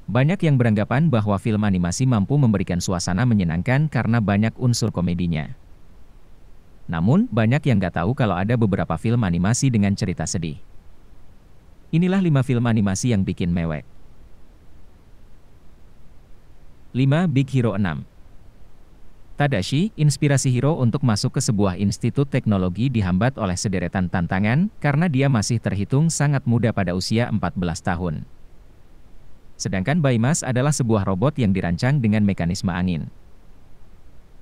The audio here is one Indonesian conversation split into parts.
Banyak yang beranggapan bahwa film animasi mampu memberikan suasana menyenangkan karena banyak unsur komedinya. Namun, banyak yang nggak tahu kalau ada beberapa film animasi dengan cerita sedih. Inilah 5 film animasi yang bikin mewek. 5. Big Hero 6. Tadashi, inspirasi Hiro untuk masuk ke sebuah institut teknologi dihambat oleh sederetan tantangan karena dia masih terhitung sangat muda pada usia 14 tahun. Sedangkan Baymas adalah sebuah robot yang dirancang dengan mekanisme angin.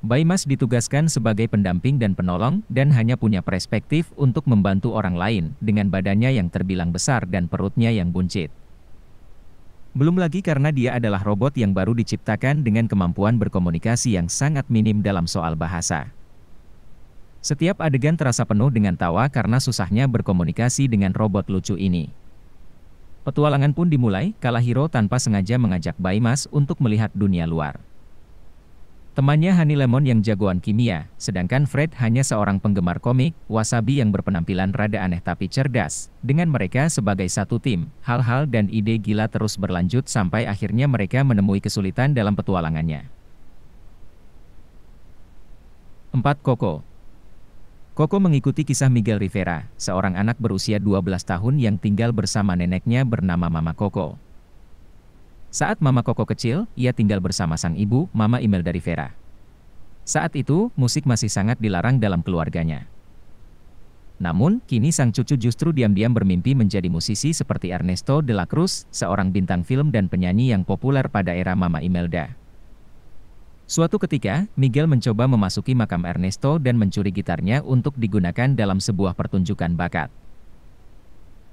Baymas ditugaskan sebagai pendamping dan penolong dan hanya punya perspektif untuk membantu orang lain dengan badannya yang terbilang besar dan perutnya yang buncit. Belum lagi karena dia adalah robot yang baru diciptakan dengan kemampuan berkomunikasi yang sangat minim dalam soal bahasa. Setiap adegan terasa penuh dengan tawa karena susahnya berkomunikasi dengan robot lucu ini. Petualangan pun dimulai kala Hiro tanpa sengaja mengajak Baymas untuk melihat dunia luar. Temannya Honey Lemon yang jagoan kimia, sedangkan Fred hanya seorang penggemar komik, Wasabi yang berpenampilan rada aneh tapi cerdas. Dengan mereka sebagai satu tim, hal-hal dan ide gila terus berlanjut sampai akhirnya mereka menemui kesulitan dalam petualangannya. 4. Coco. Coco mengikuti kisah Miguel Rivera, seorang anak berusia 12 tahun yang tinggal bersama neneknya bernama Mama Coco. Saat Mama Coco kecil, ia tinggal bersama sang ibu, Mama Imelda Rivera. Saat itu, musik masih sangat dilarang dalam keluarganya. Namun, kini sang cucu justru diam-diam bermimpi menjadi musisi seperti Ernesto de la Cruz, seorang bintang film dan penyanyi yang populer pada era Mama Imelda. Suatu ketika, Miguel mencoba memasuki makam Ernesto dan mencuri gitarnya untuk digunakan dalam sebuah pertunjukan bakat.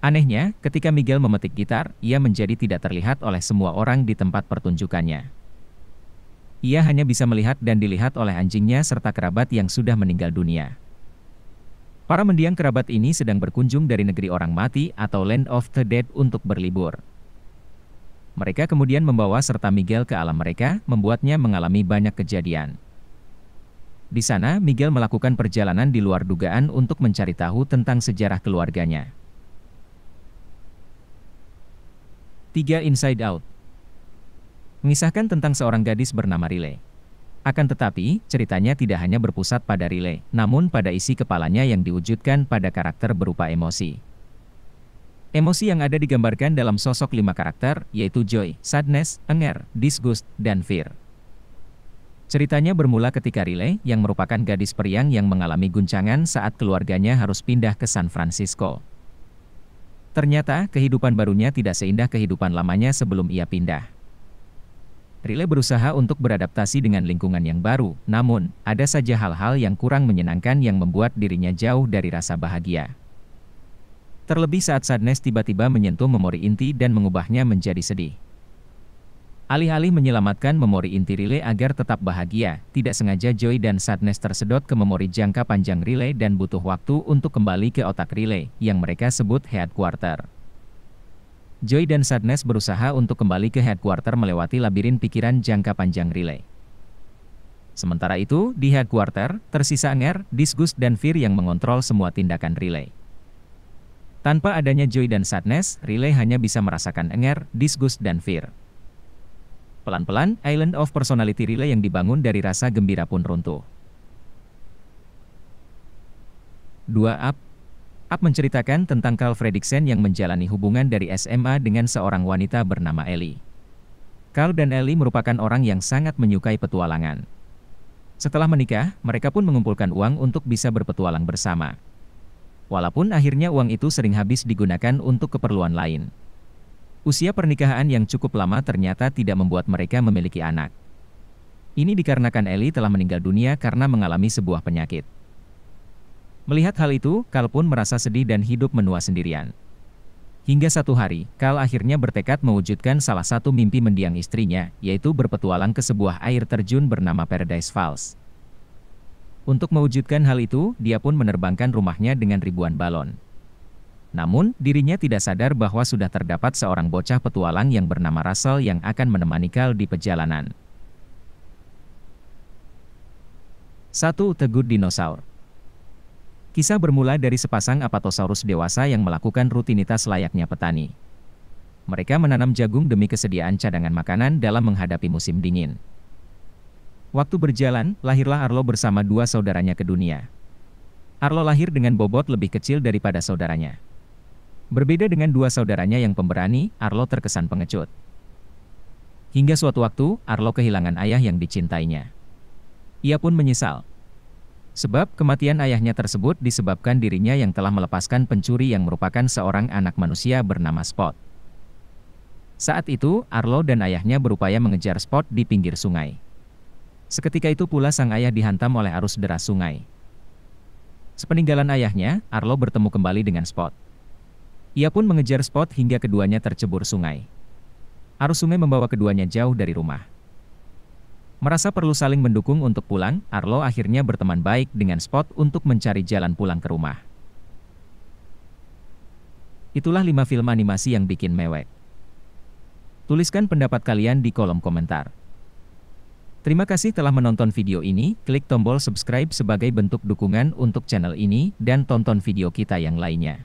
Anehnya, ketika Miguel memetik gitar, ia menjadi tidak terlihat oleh semua orang di tempat pertunjukannya. Ia hanya bisa melihat dan dilihat oleh anjingnya serta kerabat yang sudah meninggal dunia. Para mendiang kerabat ini sedang berkunjung dari negeri orang mati atau Land of the Dead untuk berlibur. Mereka kemudian membawa serta Miguel ke alam mereka, membuatnya mengalami banyak kejadian. Di sana, Miguel melakukan perjalanan di luar dugaan untuk mencari tahu tentang sejarah keluarganya. 3. Inside Out. Mengisahkan tentang seorang gadis bernama Riley. Akan tetapi, ceritanya tidak hanya berpusat pada Riley, namun pada isi kepalanya yang diwujudkan pada karakter berupa emosi. Emosi yang ada digambarkan dalam sosok 5 karakter, yaitu joy, sadness, anger, disgust, dan fear. Ceritanya bermula ketika Riley, yang merupakan gadis periang yang mengalami guncangan saat keluarganya harus pindah ke San Francisco. Ternyata, kehidupan barunya tidak seindah kehidupan lamanya sebelum ia pindah. Riley berusaha untuk beradaptasi dengan lingkungan yang baru, namun, ada saja hal-hal yang kurang menyenangkan yang membuat dirinya jauh dari rasa bahagia. Terlebih saat sadness tiba-tiba menyentuh memori inti dan mengubahnya menjadi sedih. Alih-alih menyelamatkan memori inti Riley agar tetap bahagia, tidak sengaja joy dan sadness tersedot ke memori jangka panjang Riley dan butuh waktu untuk kembali ke otak Riley, yang mereka sebut headquarter. Joy dan sadness berusaha untuk kembali ke headquarter melewati labirin pikiran jangka panjang Riley. Sementara itu, di headquarter, tersisa anger, disgust dan fear yang mengontrol semua tindakan Riley. Tanpa adanya joy dan sadness, Riley hanya bisa merasakan anger, disgust dan fear. Pelan-pelan, Island of Personality Riley yang dibangun dari rasa gembira pun runtuh. 2. Up. Up menceritakan tentang Carl Fredricksen yang menjalani hubungan dari SMA dengan seorang wanita bernama Ellie. Carl dan Ellie merupakan orang yang sangat menyukai petualangan. Setelah menikah, mereka pun mengumpulkan uang untuk bisa berpetualang bersama. Walaupun akhirnya uang itu sering habis digunakan untuk keperluan lain. Usia pernikahan yang cukup lama ternyata tidak membuat mereka memiliki anak. Ini dikarenakan Ellie telah meninggal dunia karena mengalami sebuah penyakit. Melihat hal itu, Carl pun merasa sedih dan hidup menua sendirian. Hingga satu hari, Carl akhirnya bertekad mewujudkan salah satu mimpi mendiang istrinya, yaitu berpetualang ke sebuah air terjun bernama Paradise Falls. Untuk mewujudkan hal itu, dia pun menerbangkan rumahnya dengan ribuan balon. Namun, dirinya tidak sadar bahwa sudah terdapat seorang bocah petualang yang bernama Russell yang akan menemani Carl di perjalanan. 1. The Good Dinosaur. Kisah bermula dari sepasang Apatosaurus dewasa yang melakukan rutinitas layaknya petani. Mereka menanam jagung demi kesediaan cadangan makanan dalam menghadapi musim dingin. Waktu berjalan, lahirlah Arlo bersama dua saudaranya ke dunia. Arlo lahir dengan bobot lebih kecil daripada saudaranya. Berbeda dengan dua saudaranya yang pemberani, Arlo terkesan pengecut. Hingga suatu waktu, Arlo kehilangan ayah yang dicintainya. Ia pun menyesal. Sebab kematian ayahnya tersebut disebabkan dirinya yang telah melepaskan pencuri yang merupakan seorang anak manusia bernama Spot. Saat itu, Arlo dan ayahnya berupaya mengejar Spot di pinggir sungai. Seketika itu pula sang ayah dihantam oleh arus deras sungai. Sepeninggalan ayahnya, Arlo bertemu kembali dengan Spot. Ia pun mengejar Spot hingga keduanya tercebur sungai. Arus sungai membawa keduanya jauh dari rumah. Merasa perlu saling mendukung untuk pulang, Arlo akhirnya berteman baik dengan Spot untuk mencari jalan pulang ke rumah. Itulah 5 film animasi yang bikin mewek. Tuliskan pendapat kalian di kolom komentar. Terima kasih telah menonton video ini, klik tombol subscribe sebagai bentuk dukungan untuk channel ini, dan tonton video kita yang lainnya.